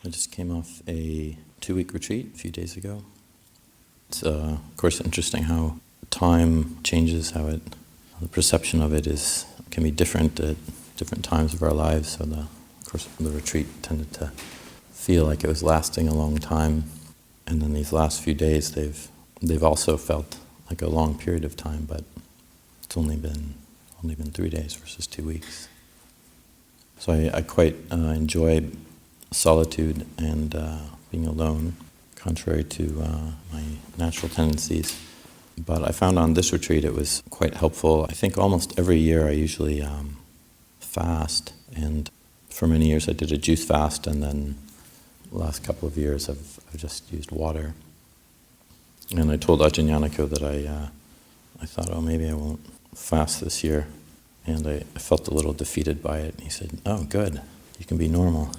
I just came off a 2-week retreat a few days ago. It's, of course, interesting how time changes, the perception of it can be different at different times of our lives. So, of course, the retreat tended to feel like it was lasting a long time, and then these last few days, they've also felt like a long period of time, but it's only been 3 days versus 2 weeks. So I quite enjoy solitude and being alone, contrary to my natural tendencies. But I found on this retreat it was quite helpful. I think almost every year I usually fast, and for many years I did a juice fast, and then the last couple of years I've just used water. And I told Ajahn Cunda that I thought, oh, maybe I won't fast this year. And I felt a little defeated by it. And he said, oh, good, you can be normal.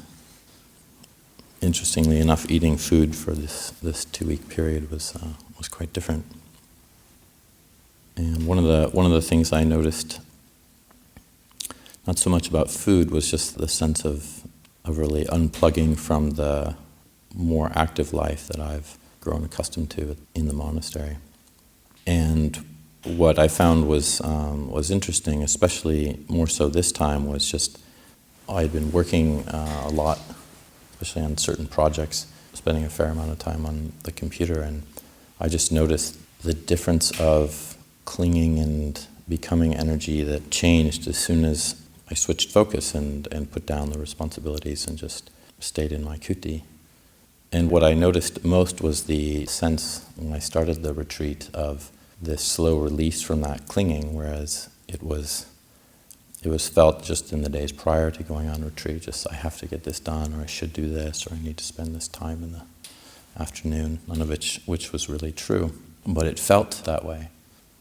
Interestingly enough, eating food for this 2-week period was quite different. And one of the things I noticed, not so much about food, was just the sense of really unplugging from the more active life that I've grown accustomed to in the monastery. And what I found was interesting, especially more so this time, was just I had been working a lot, especially on certain projects, spending a fair amount of time on the computer, and I just noticed the difference of clinging and becoming energy that changed as soon as I switched focus and put down the responsibilities and just stayed in my kuti. And what I noticed most was the sense, when I started the retreat, of this slow release from that clinging, whereas it was felt just in the days prior to going on retreat, just I have to get this done, or I should do this, or I need to spend this time in the afternoon, none of which was really true, but it felt that way.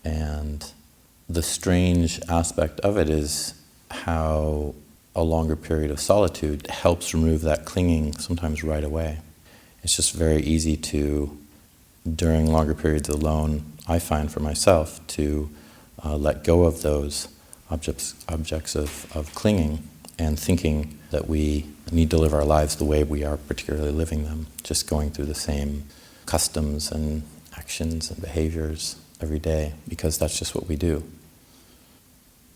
And the strange aspect of it is how a longer period of solitude helps remove that clinging sometimes right away. It's just very easy to, during longer periods alone, I find for myself, to let go of those objects of clinging and thinking that we need to live our lives the way we are particularly living them, just going through the same customs and actions and behaviors every day, because that's just what we do.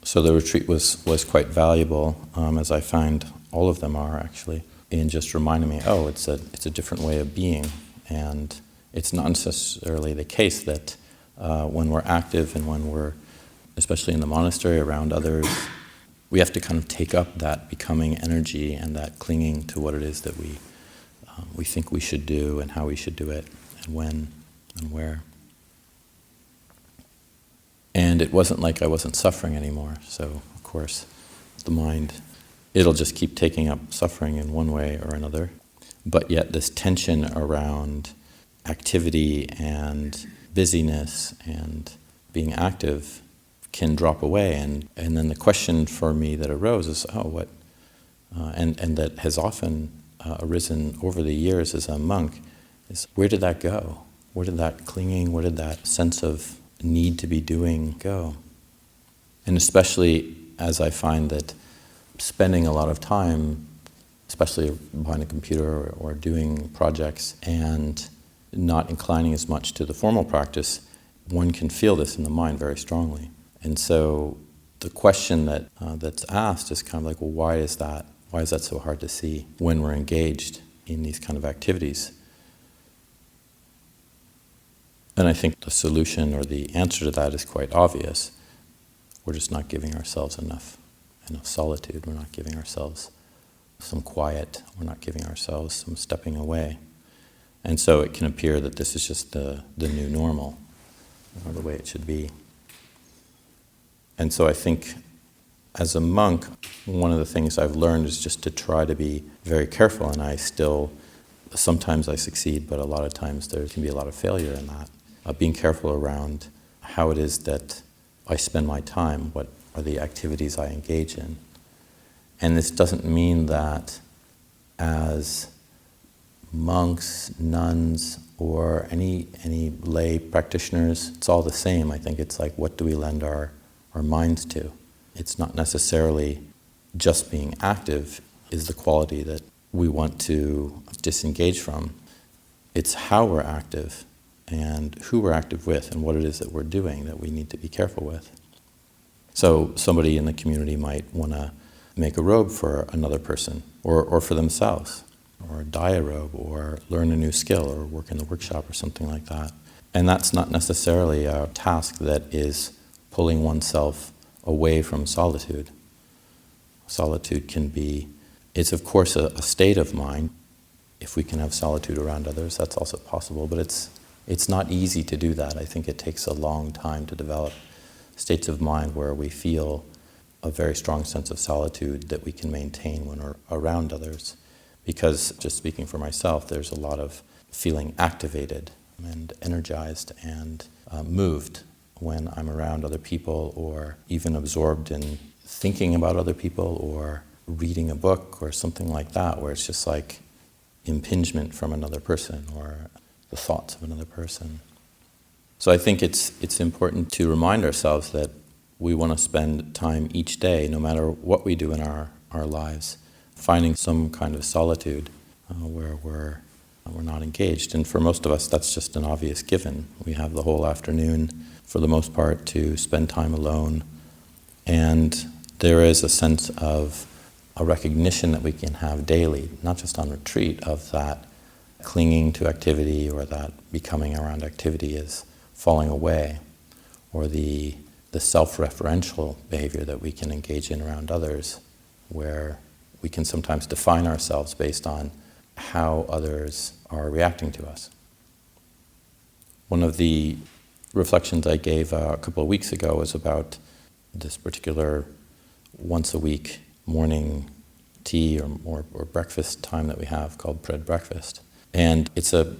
So the retreat was quite valuable, as I find all of them are actually, in just reminding me, oh, it's a different way of being, and it's not necessarily the case that when we're active and when we're, especially in the monastery around others, we have to kind of take up that becoming energy and that clinging to what it is that we think we should do and how we should do it and when and where. And it wasn't like I wasn't suffering anymore. So, of course, the mind, it'll just keep taking up suffering in one way or another. But yet this tension around activity and busyness and being active can drop away. And then the question for me that arose is, and that has often arisen over the years as a monk, is where did that go? Where did that clinging, where did that sense of need to be doing go? And especially as I find that spending a lot of time, especially behind a computer or doing projects, and not inclining as much to the formal practice, one can feel this in the mind very strongly. And so the question that's asked is kind of like, well, why is that? Why is that so hard to see when we're engaged in these kind of activities? And I think the solution or the answer to that is quite obvious. We're just not giving ourselves enough solitude. We're not giving ourselves some quiet. We're not giving ourselves some stepping away. And so it can appear that this is just the new normal, or the way it should be. And so I think as a monk, one of the things I've learned is just to try to be very careful, and sometimes I succeed, but a lot of times there can be a lot of failure in that. Being careful around how it is that I spend my time, what are the activities I engage in. And this doesn't mean that as monks, nuns, or any lay practitioners, it's all the same. I think it's like, what do we lend our minds to? It's not necessarily just being active is the quality that we want to disengage from. It's how we're active and who we're active with and what it is that we're doing that we need to be careful with. So somebody in the community might want to make a robe for another person or for themselves, or dye a robe, or learn a new skill, or work in the workshop or something like that. And that's not necessarily a task that is pulling oneself away from solitude. Solitude can be, it's of course a state of mind. If we can have solitude around others, that's also possible, but it's not easy to do that. I think it takes a long time to develop states of mind where we feel a very strong sense of solitude that we can maintain when we're around others. Because, just speaking for myself, there's a lot of feeling activated and energized and moved when I'm around other people, or even absorbed in thinking about other people, or reading a book or something like that, where it's just like impingement from another person or the thoughts of another person. So I think it's important to remind ourselves that we want to spend time each day, no matter what we do in our lives, finding some kind of solitude where we're not engaged. And for most of us, that's just an obvious given. We have the whole afternoon, for the most part, to spend time alone. And there is a sense of a recognition that we can have daily, not just on retreat, of that clinging to activity, or that becoming around activity is falling away, or the self-referential behavior that we can engage in around others, where we can sometimes define ourselves based on how others are reacting to us. One of the reflections I gave a couple of weeks ago was about this particular once-a-week morning tea or breakfast time that we have called bread breakfast. And it's a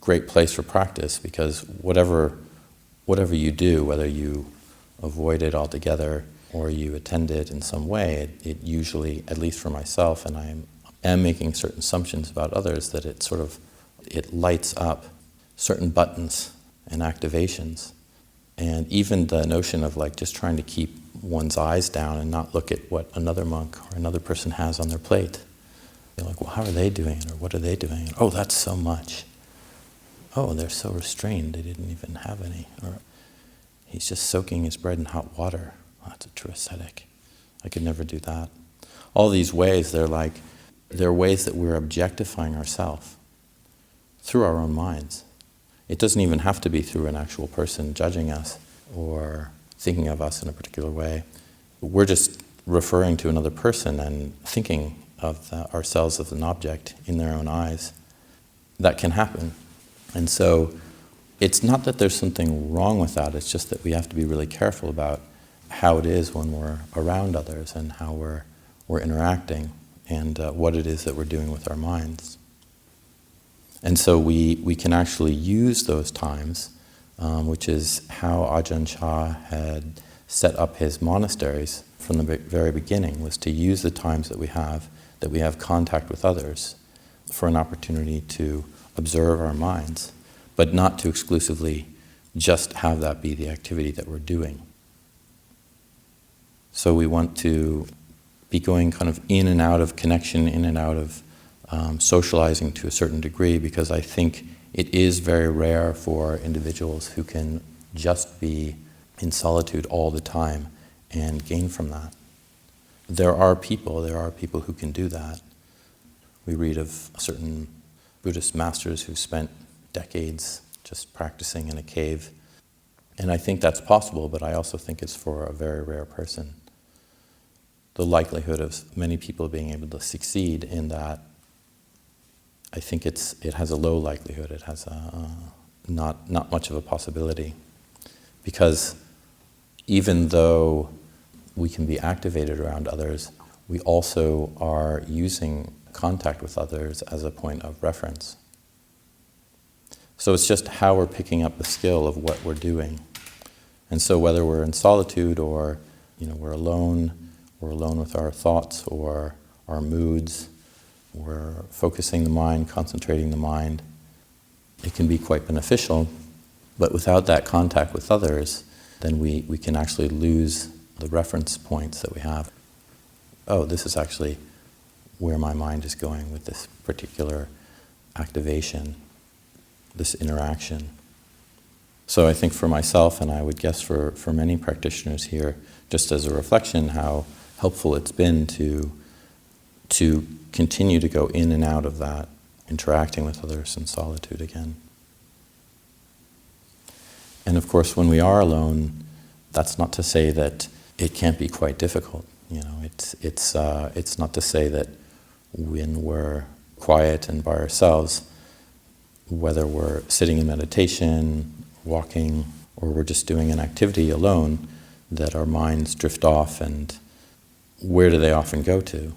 great place for practice, because whatever you do, whether you avoid it altogether or you attend it in some way, it usually, at least for myself, and I am making certain assumptions about others, that it lights up certain buttons and activations. And even the notion of like just trying to keep one's eyes down and not look at what another monk or another person has on their plate. You're like, well, how are they doing it, or what are they doing? And, oh, that's so much. Oh, they're so restrained, they didn't even have any. Or he's just soaking his bread in hot water. Oh, that's a true ascetic. I could never do that. All these ways, they're ways that we're objectifying ourselves through our own minds. It doesn't even have to be through an actual person judging us or thinking of us in a particular way. We're just referring to another person and thinking of ourselves as an object in their own eyes. That can happen. And so it's not that there's something wrong with that, it's just that we have to be really careful about how it is when we're around others and how we're interacting, and what it is that we're doing with our minds. And so we can actually use those times, which is how Ajahn Chah had set up his monasteries from the very beginning, was to use the times that we have contact with others, for an opportunity to observe our minds, but not to exclusively just have that be the activity that we're doing. So we want to be going kind of in and out of connection, in and out of socializing to a certain degree, because I think it is very rare for individuals who can just be in solitude all the time and gain from that. There are people who can do that. We read of certain Buddhist masters who spent decades just practicing in a cave. And I think that's possible, but I also think it's for a very rare person. The likelihood of many people being able to succeed in that, I think it has a low likelihood. It has not much of a possibility. Because even though we can be activated around others, we also are using contact with others as a point of reference. So it's just how we're picking up the skill of what we're doing. And so whether we're in solitude or we're alone with our thoughts or our moods, we're focusing the mind, concentrating the mind, it can be quite beneficial. But without that contact with others, then we can actually lose the reference points that we have. Oh, this is actually where my mind is going with this particular activation, this interaction. So I think for myself, and I would guess for many practitioners here, just as a reflection, how helpful it's been to continue to go in and out of that, interacting with others in solitude again. And of course, when we are alone, that's not to say that it can't be quite difficult. You know, it's not to say that when we're quiet and by ourselves, whether we're sitting in meditation, walking, or we're just doing an activity alone, that our minds drift off. And where do they often go to?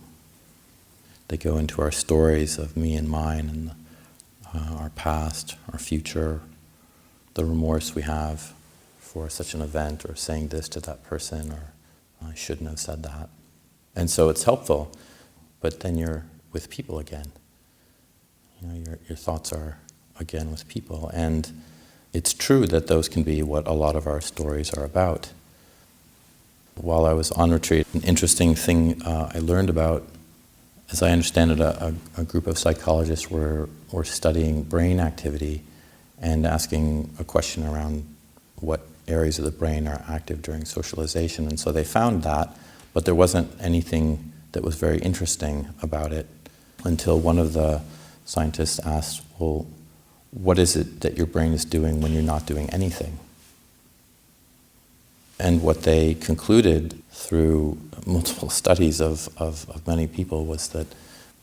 They go into our stories of me and mine, and our past, our future, the remorse we have for such an event, or saying this to that person, or I shouldn't have said that. And so it's helpful, but then you're with people again. You know, your thoughts are again with people. And it's true that those can be what a lot of our stories are about. While I was on retreat, an interesting thing I learned about, as I understand it, a group of psychologists were studying brain activity and asking a question around what areas of the brain are active during socialization. And so they found that, but there wasn't anything that was very interesting about it until one of the scientists asked, well, what is it that your brain is doing when you're not doing anything? And what they concluded through multiple studies of many people was that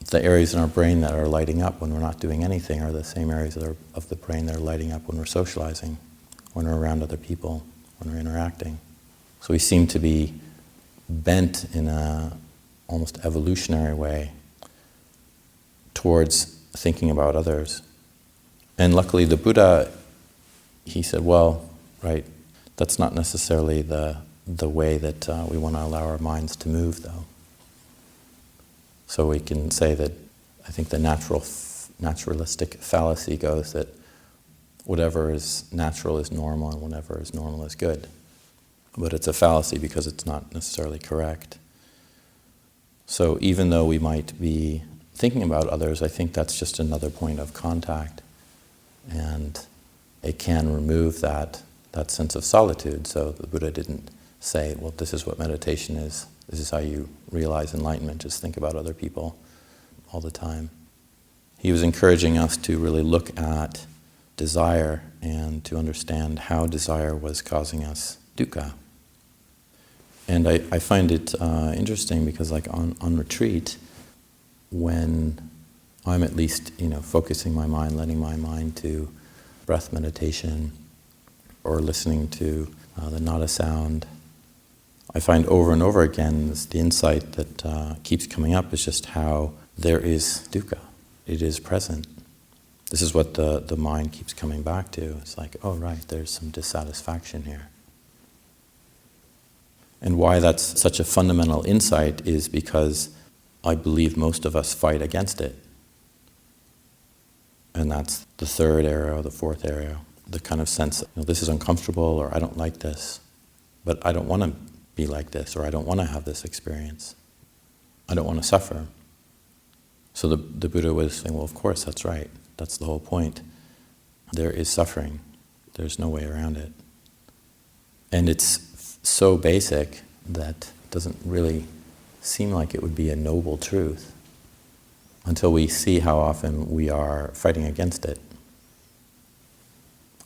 the areas in our brain that are lighting up when we're not doing anything are the same areas of the brain that are lighting up when we're socializing, when we're around other people, when we're interacting. So we seem to be bent in a almost evolutionary way towards thinking about others. And luckily the Buddha, he said, well, right, that's not necessarily the way that we want to allow our minds to move, though. So we can say that I think the naturalistic fallacy goes that whatever is natural is normal and whatever is normal is good. But it's a fallacy because it's not necessarily correct. So even though we might be thinking about others, I think that's just another point of contact. And it can remove that sense of solitude. So the Buddha didn't say, well, this is what meditation is. This is how you realize enlightenment. Just think about other people all the time. He was encouraging us to really look at desire and to understand how desire was causing us dukkha. And I find it interesting because, like on retreat, when I'm at least, focusing my mind, letting my mind to breath meditation, or listening to the nada sound, I find over and over again the insight that keeps coming up is just how there is dukkha. It is present. This is what the mind keeps coming back to. It's like, oh right, there's some dissatisfaction here. And why that's such a fundamental insight is because I believe most of us fight against it. And that's the third area or the fourth area. The kind of sense, this is uncomfortable, or I don't like this, but I don't want to be like this, or I don't want to have this experience. I don't want to suffer. So the Buddha was saying, well, of course, that's right. That's the whole point. There is suffering. There's no way around it. And it's so basic that it doesn't really seem like it would be a noble truth until we see how often we are fighting against it.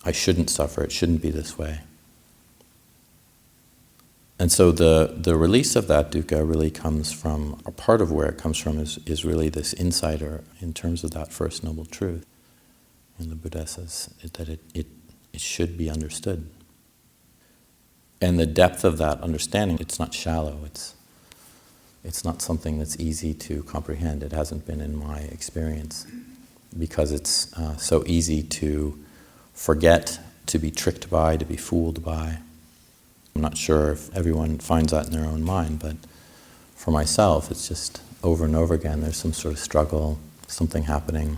I shouldn't suffer, it shouldn't be this way. And so the release of that dukkha really comes from, or part of where it comes from is really this insight, or in terms of that first noble truth. And the Buddha says that it should be understood. And the depth of that understanding, it's not shallow, it's not something that's easy to comprehend. It hasn't been in my experience, because it's so easy to forget, to be tricked by, to be fooled by. I'm not sure if everyone finds that in their own mind, but for myself, it's just over and over again, there's some sort of struggle, something happening,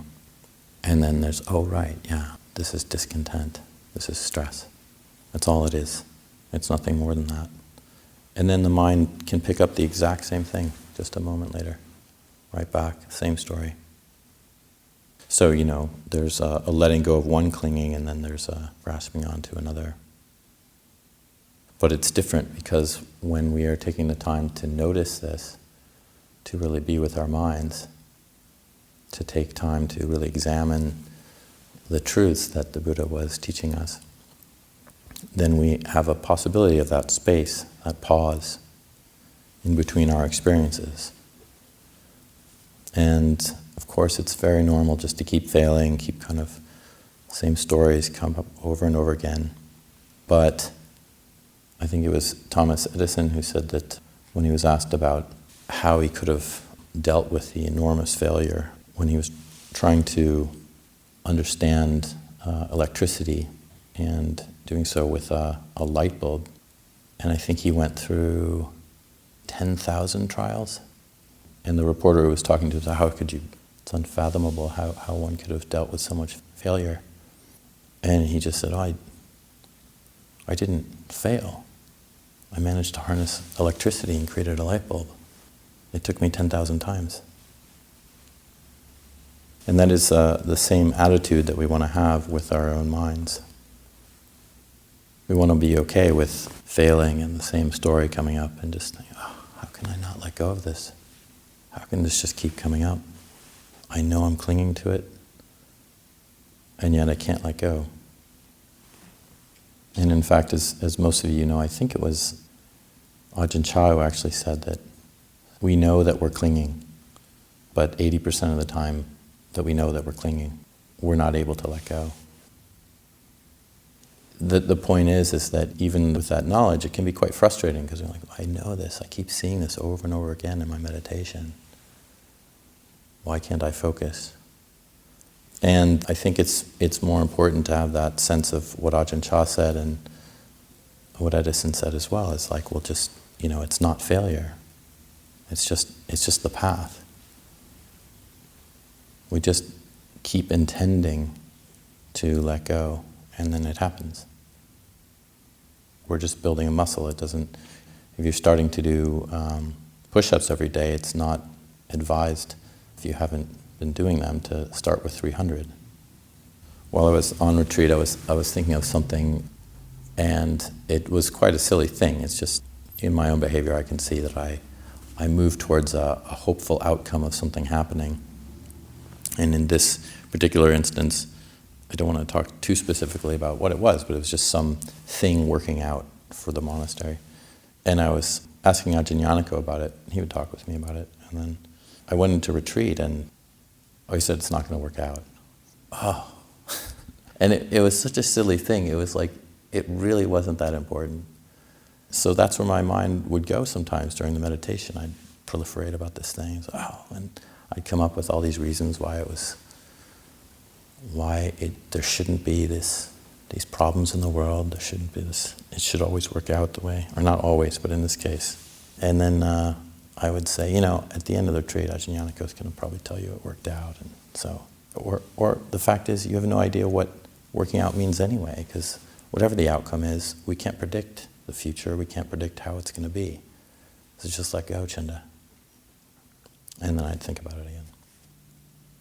and then there's, oh right, yeah, this is discontent, this is stress. That's all it is. It's nothing more than that. And then the mind can pick up the exact same thing just a moment later, right back, same story. So, there's a letting go of one clinging, and then there's a grasping onto another. But it's different because when we are taking the time to notice this, to really be with our minds, to take time to really examine the truths that the Buddha was teaching us, then we have a possibility of that space, that pause in between our experiences. And of course it's very normal just to keep failing, keep kind of same stories come up over and over again. But I think it was Thomas Edison who said that when he was asked about how he could have dealt with the enormous failure when he was trying to understand electricity and doing so with a light bulb. And I think he went through 10,000 trials. And the reporter who was talking to him said, how could you, it's unfathomable how one could have dealt with so much failure. And he just said, I didn't fail. I managed to harness electricity and created a light bulb. It took me 10,000 times. And that is the same attitude that we want to have with our own minds. We want to be okay with failing and the same story coming up and just think, how can I not let go of this? How can this just keep coming up? I know I'm clinging to it, and yet I can't let go. And in fact, as most of you know, I think it was Ajahn Cunda who actually said that we know that we're clinging, but 80% of the time that we know that we're clinging, we're not able to let go. The point is that even with that knowledge, it can be quite frustrating because we're like, I know this, I keep seeing this over and over again in my meditation. Why can't I focus? And I think it's more important to have that sense of what Ajahn Chah said and what Edison said as well. It's like, well, just, it's not failure. It's just the path. We just keep intending to let go, and then it happens. We're just building a muscle. It doesn't, if you're starting to do push-ups every day, it's not advised, if you haven't been doing them, to start with 300. While I was on retreat, I was thinking of something, and it was quite a silly thing. It's just, in my own behavior, I can see that I move towards a hopeful outcome of something happening. And in this particular instance, I don't want to talk too specifically about what it was, but it was just some thing working out for the monastery. And I was asking Ajahn Yanako about it, and he would talk with me about it. And then I went into retreat, and he said, it's not going to work out. Oh. And it was such a silly thing. It was like, it really wasn't that important. So that's where my mind would go sometimes during the meditation. I'd proliferate about this thing. And I'd come up with all these reasons why there shouldn't be these problems in the world. There shouldn't be this. It should always work out the way, or not always, but in this case. And then I would say, at the end of the retreat, Ajahn Yanako is going to probably tell you it worked out. And so, or the fact is, you have no idea what working out means anyway, because whatever the outcome is, we can't predict the future. We can't predict how it's going to be. So just let go, Cunda. And then I'd think about it again.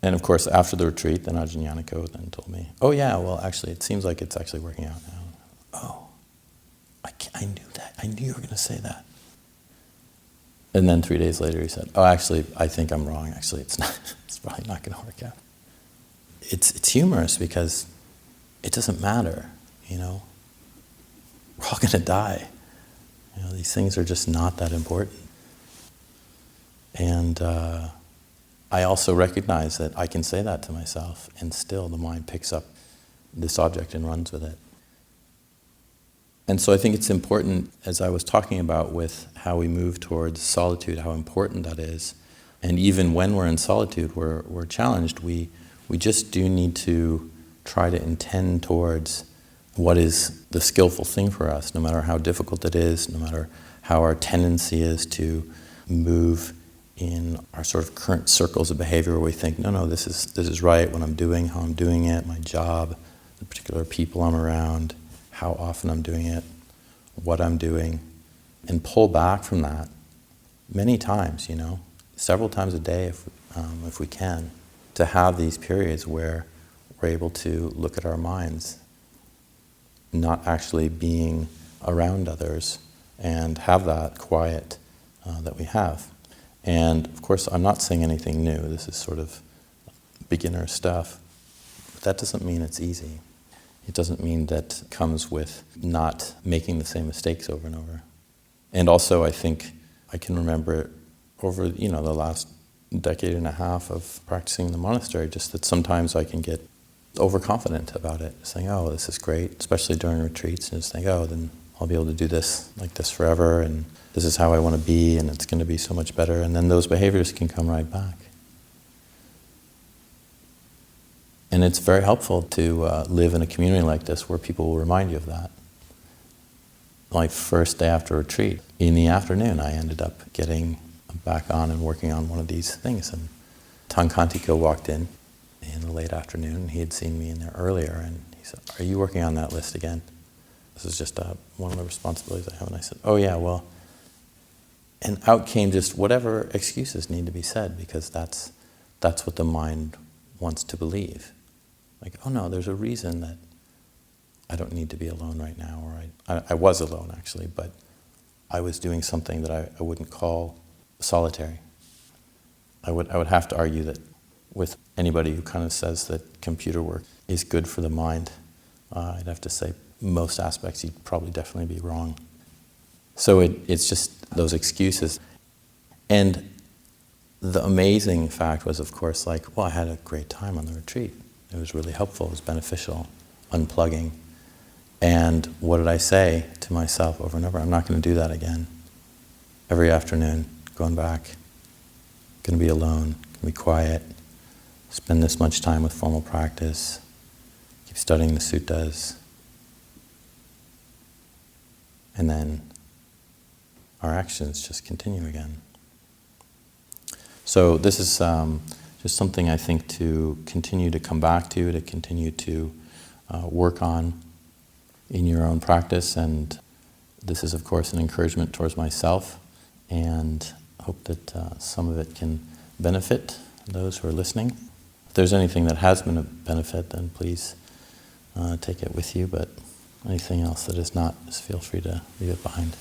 And of course, after the retreat, then Ajahn Yanako then told me, oh yeah, well actually, it seems like it's actually working out now. Oh, I knew that. I knew you were going to say that. And then 3 days later he said, oh actually, I think I'm wrong. Actually, it's not. It's probably not going to work out. It's humorous because it doesn't matter, We're all going to die. These things are just not that important. And I also recognize that I can say that to myself, and still the mind picks up this object and runs with it. And so I think it's important, as I was talking about with how we move towards solitude, how important that is. And even when we're in solitude, we're challenged. We just do need to try to intend towards what is the skillful thing for us, no matter how difficult it is, no matter how our tendency is to move in our sort of current circles of behavior where we think, no, this is right, what I'm doing, how I'm doing it, my job, the particular people I'm around, how often I'm doing it, what I'm doing, and pull back from that many times, several times a day. if we can, to have these periods where we're able to look at our minds, not actually being around others, and have that quiet that we have. And of course, I'm not saying anything new. This is sort of beginner stuff. But that doesn't mean it's easy. It doesn't mean that it comes with not making the same mistakes over and over. And also, I think I can remember over, the last decade and a half of practicing in the monastery, just that sometimes I can get overconfident about it, saying, oh, this is great, especially during retreats, and just think, oh, then I'll be able to do this like this forever, and this is how I want to be, and it's going to be so much better. And then those behaviors can come right back. And it's very helpful to live in a community like this where people will remind you of that. My first day after retreat, in the afternoon, I ended up getting back on and working on one of these things. And Tankantiko walked in the late afternoon. He had seen me in there earlier, and he said, "Are you working on that list again? This is just one of the responsibilities I have." And I said, "Oh yeah, well." And out came just whatever excuses need to be said, because that's what the mind wants to believe. Like, oh no, there's a reason that I don't need to be alone right now, or I was alone actually, but I was doing something that I wouldn't call solitary. I would have to argue that with anybody who kind of says that computer work is good for the mind, I'd have to say most aspects you'd probably definitely be wrong. So it's just those excuses. And the amazing fact was, of course, like, well, I had a great time on the retreat. It was really helpful, it was beneficial, unplugging. And what did I say to myself over and over? I'm not going to do that again. Every afternoon, going back, going to be alone, going to be quiet, spend this much time with formal practice, keep studying the suttas, and then our actions just continue again. So this is just something I think to continue to come back to continue to work on in your own practice. And this is, of course, an encouragement towards myself, and hope that some of it can benefit those who are listening. If there's anything that has been a benefit, then please take it with you, but anything else that is not, just feel free to leave it behind.